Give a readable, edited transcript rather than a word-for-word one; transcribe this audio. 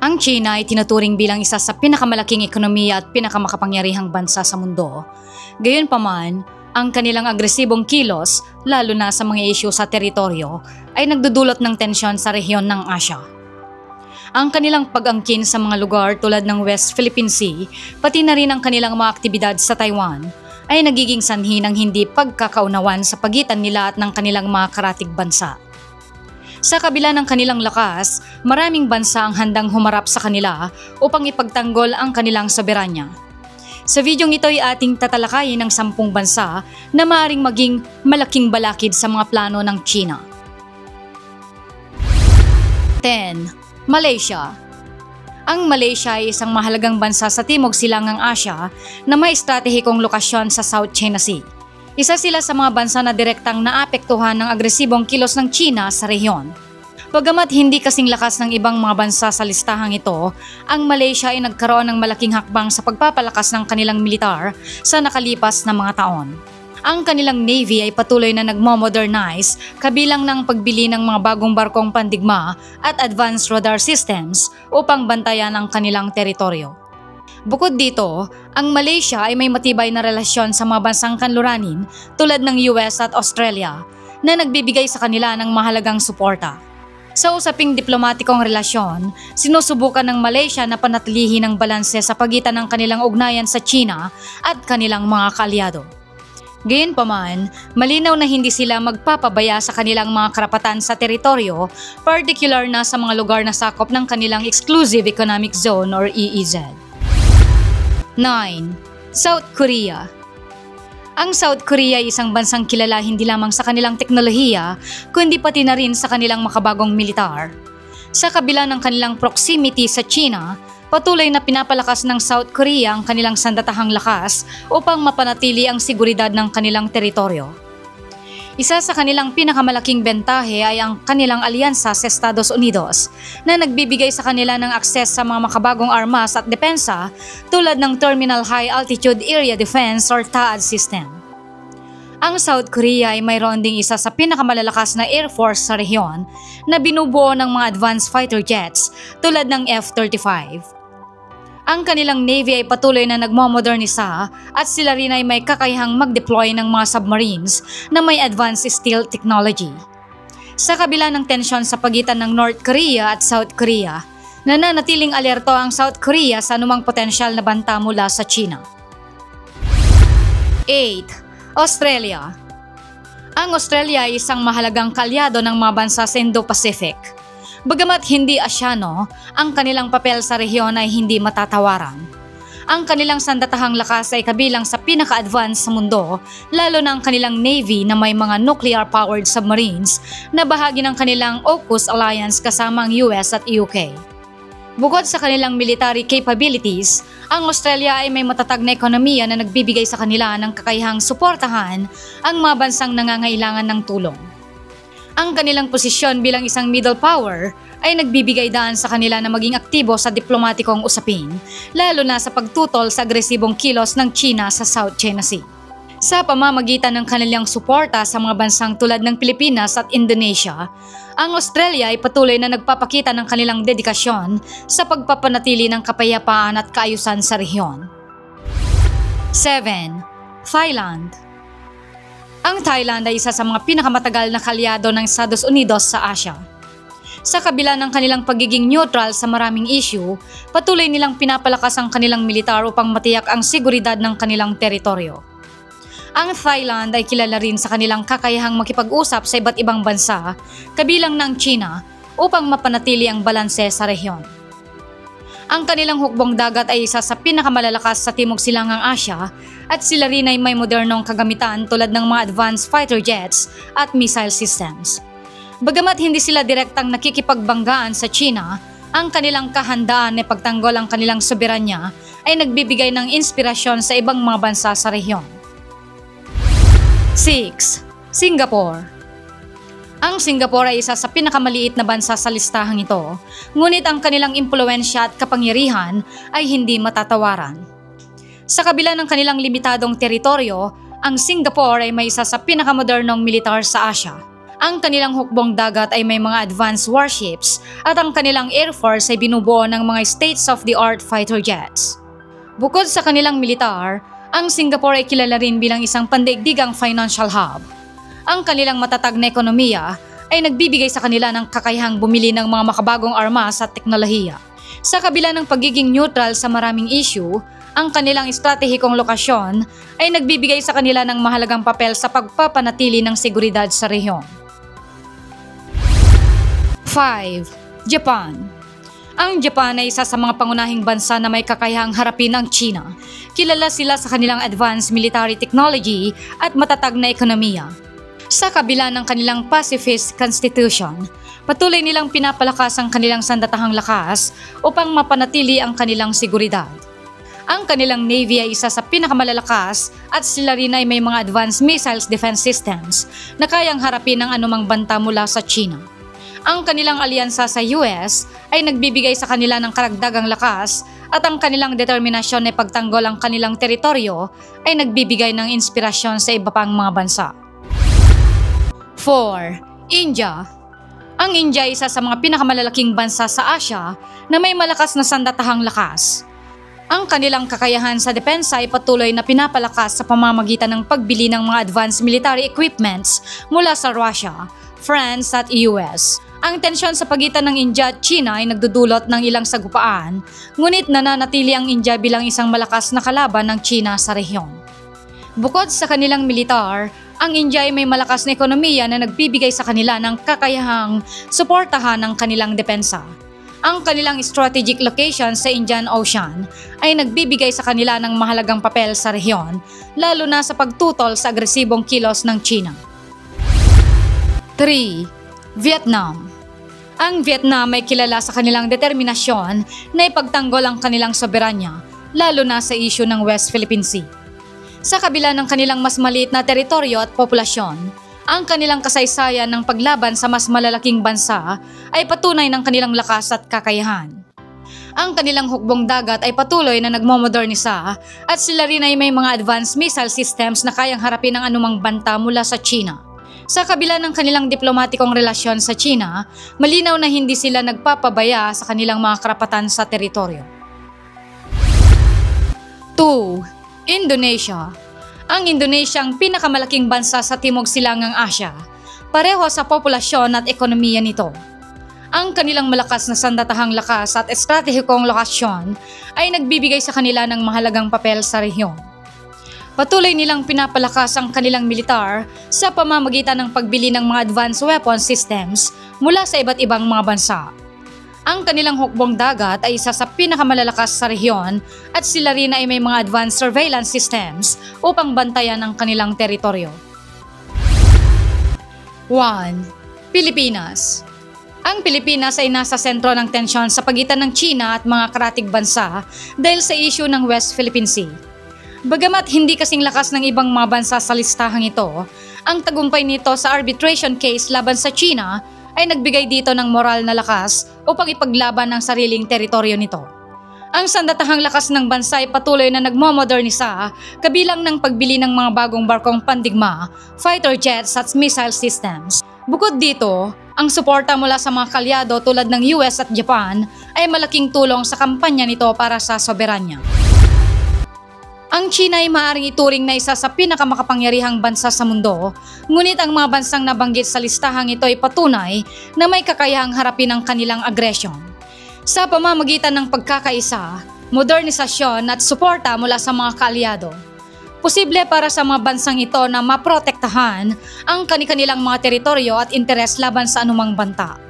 Ang China ay tinuturing bilang isa sa pinakamalaking ekonomiya at pinakamakapangyarihang bansa sa mundo. Gayunpaman, ang kanilang agresibong kilos, lalo na sa mga isyu sa teritoryo, ay nagdudulot ng tensyon sa rehiyon ng Asya. Ang kanilang pag-angkin sa mga lugar tulad ng West Philippine Sea, pati na rin ang kanilang mga aktibidad sa Taiwan, ay nagiging sanhi ng hindi pagkakaunawan sa pagitan nila at ng kanilang mga karatig bansa. Sa kabila ng kanilang lakas, maraming bansa ang handang humarap sa kanila upang ipagtanggol ang kanilang soberanya. Sa videong ito ay ating tatalakayin ang 10 bansa na maaaring maging malaking balakid sa mga plano ng China. 10. Malaysia. Ang Malaysia ay isang mahalagang bansa sa Timog Silangang Asya na may estratehikong lokasyon sa South China Sea. Isa sila sa mga bansa na direktang naapektuhan ng agresibong kilos ng China sa rehiyon. Bagamat hindi kasing lakas ng ibang mga bansa sa listahang ito, ang Malaysia ay nagkaroon ng malaking hakbang sa pagpapalakas ng kanilang militar sa nakalipas na mga taon. Ang kanilang navy ay patuloy na nagmo-modernize kabilang ng pagbili ng mga bagong barkong pandigma at advanced radar systems upang bantayan ang kanilang teritoryo. Bukod dito, ang Malaysia ay may matibay na relasyon sa mga bansang kanluranin tulad ng US at Australia na nagbibigay sa kanila ng mahalagang suporta. Sa usaping diplomatikong relasyon, sinusubukan ng Malaysia na panatilihin ang balanse sa pagitan ng kanilang ugnayan sa China at kanilang mga kaalyado. Gayunpaman, malinaw na hindi sila magpapabaya sa kanilang mga karapatan sa teritoryo, particular na sa mga lugar na sakop ng kanilang Exclusive Economic Zone or EEZ. 9. South Korea. Ang South Korea ay isang bansang kilala hindi lamang sa kanilang teknolohiya, kundi pati na rin sa kanilang makabagong militar. Sa kabila ng kanilang proximity sa China, patuloy na pinapalakas ng South Korea ang kanilang sandatahang lakas upang mapanatili ang seguridad ng kanilang teritoryo. Isa sa kanilang pinakamalaking bentahe ay ang kanilang alyansa sa Estados Unidos na nagbibigay sa kanila ng akses sa mga makabagong armas at depensa tulad ng Terminal High Altitude Area Defense or THAAD system. Ang South Korea ay mayroon ding isa sa pinakamalalakas na air force sa rehiyon na binubuo ng mga advanced fighter jets tulad ng F-35. Ang kanilang navy ay patuloy na nagmomodernisa at sila rin ay may kakayahang mag-deploy ng mga submarines na may advanced stealth technology. Sa kabila ng tensyon sa pagitan ng North Korea at South Korea, nananatiling alerto ang South Korea sa anumang potensyal na banta mula sa China. 8. Australia. Ang Australia ay isang mahalagang kaalyado ng mga bansa sa Indo-Pacific. Bagamat hindi Asyano, ang kanilang papel sa rehiyon ay hindi matatawaran. Ang kanilang sandatahang lakas ay kabilang sa pinaka-advanced sa mundo, lalo na ang kanilang navy na may mga nuclear-powered submarines na bahagi ng kanilang AUKUS alliance kasama ang US at UK. Bukod sa kanilang military capabilities, ang Australia ay may matatag na ekonomiya na nagbibigay sa kanila ng kakayahang suportahan ang mga bansang nangangailangan ng tulong. Ang kanilang posisyon bilang isang middle power ay nagbibigay daan sa kanila na maging aktibo sa diplomatikong usapin, lalo na sa pagtutol sa agresibong kilos ng China sa South China Sea. Sa pamamagitan ng kanilang suporta sa mga bansang tulad ng Pilipinas at Indonesia, ang Australia ay patuloy na nagpapakita ng kanilang dedikasyon sa pagpapanatili ng kapayapaan at kaayusan sa rehiyon. 7. Thailand. Ang Thailand ay isa sa mga pinakamatagal na kaalyado ng Estados Unidos sa Asya. Sa kabila ng kanilang pagiging neutral sa maraming issue, patuloy nilang pinapalakas ang kanilang militar upang matiyak ang seguridad ng kanilang teritoryo. Ang Thailand ay kilala rin sa kanilang kakayahang makipag-usap sa iba't ibang bansa, kabilang ng China, upang mapanatili ang balanse sa rehiyon. Ang kanilang hukbong dagat ay isa sa pinakamalalakas sa Timog Silangang Asya at sila rin ay may modernong kagamitan tulad ng mga advanced fighter jets at missile systems. Bagamat hindi sila direktang nakikipagbanggaan sa China, ang kanilang kahandaan na pagtanggol ang kanilang soberanya ay nagbibigay ng inspirasyon sa ibang mga bansa sa rehiyon. 6. Singapore. Ang Singapore ay isa sa pinakamaliit na bansa sa listahang ito, ngunit ang kanilang impluwensya at kapangyarihan ay hindi matatawaran. Sa kabila ng kanilang limitadong teritoryo, ang Singapore ay may isa sa pinakamodernong militar sa Asya. Ang kanilang hukbong dagat ay may mga advanced warships at ang kanilang air force ay binubuo ng mga state-of-the-art fighter jets. Bukod sa kanilang militar, ang Singapore ay kilala rin bilang isang pandaigdigang financial hub. Ang kanilang matatag na ekonomiya ay nagbibigay sa kanila ng kakayahang bumili ng mga makabagong armas at teknolohiya. Sa kabila ng pagiging neutral sa maraming issue, ang kanilang estratehikong lokasyon ay nagbibigay sa kanila ng mahalagang papel sa pagpapanatili ng seguridad sa rehiyon. 5. Japan. Ang Japan ay isa sa mga pangunahing bansa na may kakayahang harapin ang China. Kilala sila sa kanilang advanced military technology at matatag na ekonomiya. Sa kabila ng kanilang pacifist constitution, patuloy nilang pinapalakas ang kanilang sandatahang lakas upang mapanatili ang kanilang seguridad. Ang kanilang navy ay isa sa pinakamalalakas at sila rin ay may mga advanced missiles defense systems na kayang harapin ang anumang banta mula sa China. Ang kanilang alyansa sa US ay nagbibigay sa kanila ng karagdagang lakas at ang kanilang determinasyon na pagtanggol ang kanilang teritoryo ay nagbibigay ng inspirasyon sa iba pang mga bansa. 4. India. Ang India ay isa sa mga pinakamalalaking bansa sa Asia na may malakas na sandatahang lakas. Ang kanilang kakayahan sa depensa ay patuloy na pinapalakas sa pamamagitan ng pagbili ng mga advanced military equipments mula sa Russia, France at US. Ang tensyon sa pagitan ng India at China ay nagdudulot ng ilang sagupaan, ngunit nananatili ang India bilang isang malakas na kalaban ng China sa rehiyon. Bukod sa kanilang militar, ang India ay may malakas na ekonomiya na nagbibigay sa kanila ng kakayahang suportahan ang kanilang depensa. Ang kanilang strategic location sa Indian Ocean ay nagbibigay sa kanila ng mahalagang papel sa rehiyon, lalo na sa pagtutol sa agresibong kilos ng China. 3. Vietnam. Ang Vietnam ay kilala sa kanilang determinasyon na ipagtanggol ang kanilang soberanya, lalo na sa isyu ng West Philippine Sea. Sa kabila ng kanilang mas maliit na teritoryo at populasyon, ang kanilang kasaysayan ng paglaban sa mas malalaking bansa ay patunay ng kanilang lakas at kakayahan. Ang kanilang hukbong dagat ay patuloy na nagmomodernisa at sila rin ay may mga advanced missile systems na kayang harapin ang anumang banta mula sa China. Sa kabila ng kanilang diplomatikong relasyon sa China, malinaw na hindi sila nagpapabaya sa kanilang mga karapatan sa teritoryo. 2. Indonesia. Ang Indonesia ang pinakamalaking bansa sa Timog Silangang Asya, pareho sa populasyon at ekonomiya nito. Ang kanilang malakas na sandatahang lakas at estratehikong lokasyon ay nagbibigay sa kanila ng mahalagang papel sa rehiyon. Patuloy nilang pinapalakas ang kanilang militar sa pamamagitan ng pagbili ng mga advanced weapon systems mula sa iba't ibang mga bansa. Ang kanilang hukbong dagat ay isa sa pinakamalalakas sa rehiyon at sila rin ay may mga advanced surveillance systems upang bantayan ang kanilang teritoryo. 1. Pilipinas. Ang Pilipinas ay nasa sentro ng tensyon sa pagitan ng China at mga karatig bansa dahil sa issue ng West Philippine Sea. Bagamat hindi kasing lakas ng ibang mga bansa sa listahang ito, ang tagumpay nito sa arbitration case laban sa China ay nagbigay dito ng moral na lakas upang ipaglaban ang sariling teritoryo nito. Ang sandatahang lakas ng bansa ay patuloy na nagmomodernisa kabilang ng pagbili ng mga bagong barkong pandigma, fighter jets at missile systems. Bukod dito, ang suporta mula sa mga kalyado tulad ng US at Japan ay malaking tulong sa kampanya nito para sa soberanya. Ang China ay maaaring ituring na isa sa pinakamakapangyarihang bansa sa mundo, ngunit ang mga bansang nabanggit sa listahang ito ay patunay na may kakayahang harapin ang kanilang agresyon. Sa pamamagitan ng pagkakaisa, modernisasyon at suporta mula sa mga kaalyado, posible para sa mga bansang ito na maprotektahan ang kanilang mga teritoryo at interes laban sa anumang banta.